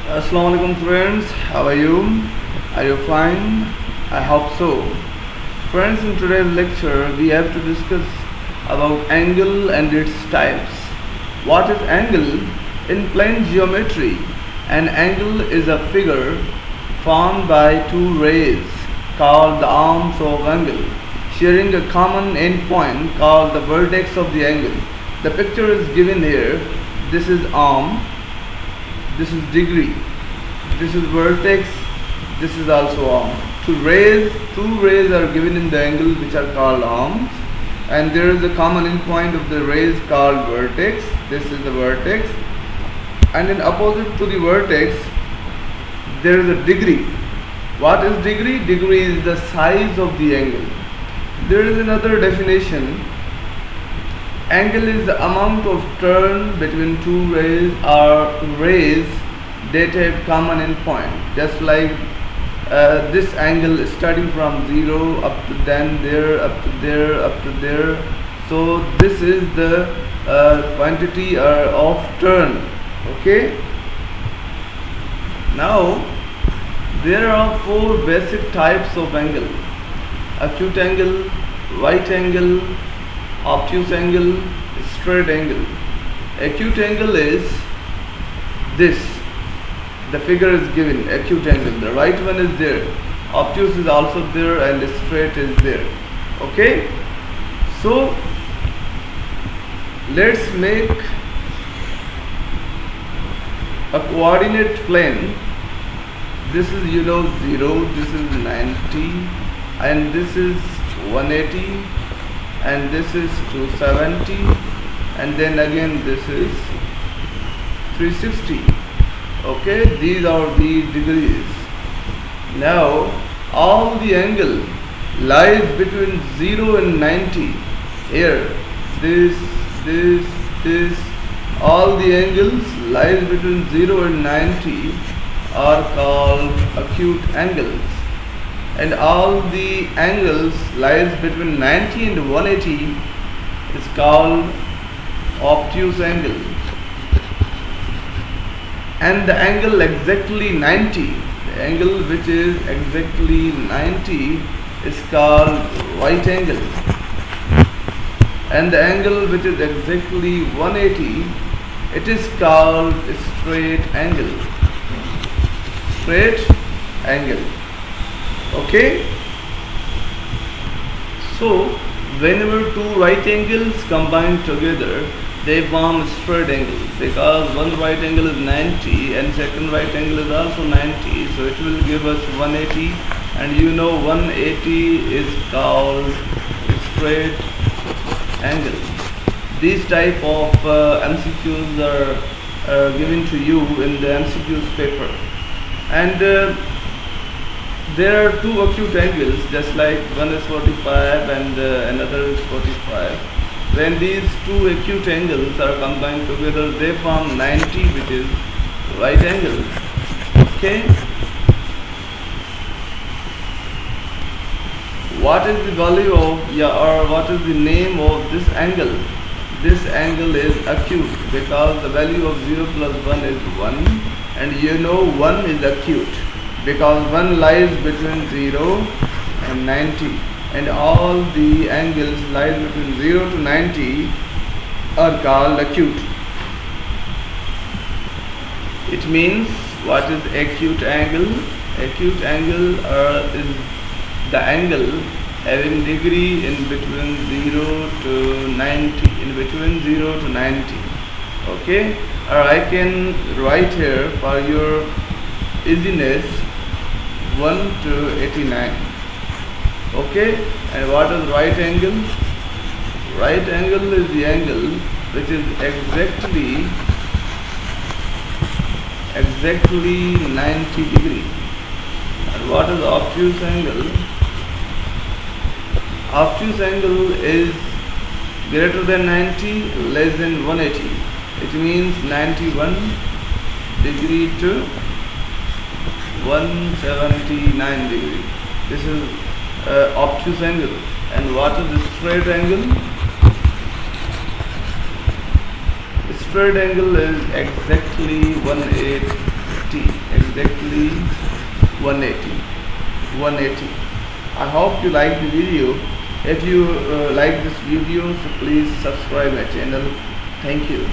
Assalamu alaikum friends, how are you? Are you fine? I hope so. Friends, in today's lecture we have to discuss about angle and its types. What is angle? In plane geometry, an angle is a figure formed by two rays called the arms of angle, sharing a common endpoint called the vertex of the angle. The picture is given here. This is arm, this is degree, this is vertex, this is also arm. Two rays are given in the angle which are called arms, and there is a common endpoint of the rays called vertex. This is the vertex, and in opposite to the vertex there is a degree. What is degree? Degree is the size of the angle. There is another definition. Angle is the amount of turn between two rays or rays that have common endpoint. Just like this angle is starting from 0 up to then there, up to there, up to there. So this is the quantity of turn. Okay. Now there are four basic types of angle: acute angle, right angle, obtuse angle, straight angle. Acute angle is this. The figure is given, acute angle. The right one is there. Obtuse is also there, and straight is there. Okay. So let's make a coordinate plane. This is 0, this is 90, and this is 180, and this is 270, and then again this is 360. Okay, these are the degrees. Now all the angle lies between 0 and 90. Here, this, all the angles lies between 0 and 90 are called acute angles, and all the angles lies between 90 and 180 is called obtuse angle, and the angle exactly 90, the angle which is exactly 90 is called right angle, and the angle which is exactly 180, it is called straight angle. Straight angle. Okay. So whenever two right angles combine together, they form straight angle, because one right angle is 90 and second right angle is also 90, so it will give us 180, and 180 is called straight angle. These type of MCQs are given to you in the MCQs paper. And there are two acute angles, just like one is 45 and another is 45. When these two acute angles are combined together, they form 90, which is right angle. Okay. What is the value of, or what is the name of this angle? This angle is acute because the value of 0 plus 1 is 1. And 1 is acute because 1 lies between 0 and 90, and all the angles lies between 0 to 90 are called acute. It means, what is acute angle? Acute angle is the angle having degree in between 0 to 90, in between 0 to 90. Okay. Or I can write here for your easiness 1 to 89. Okay. And what is right angle? Right angle is the angle which is exactly 90 degree. And what is obtuse angle? Obtuse angle is greater than 90, less than 180. It means 91 degree to 179 degree. This is obtuse angle. And what is the straight angle? Straight angle is exactly 180. be 180. 180. I hope you like the video. If you like this video, so please subscribe my channel. Thank you.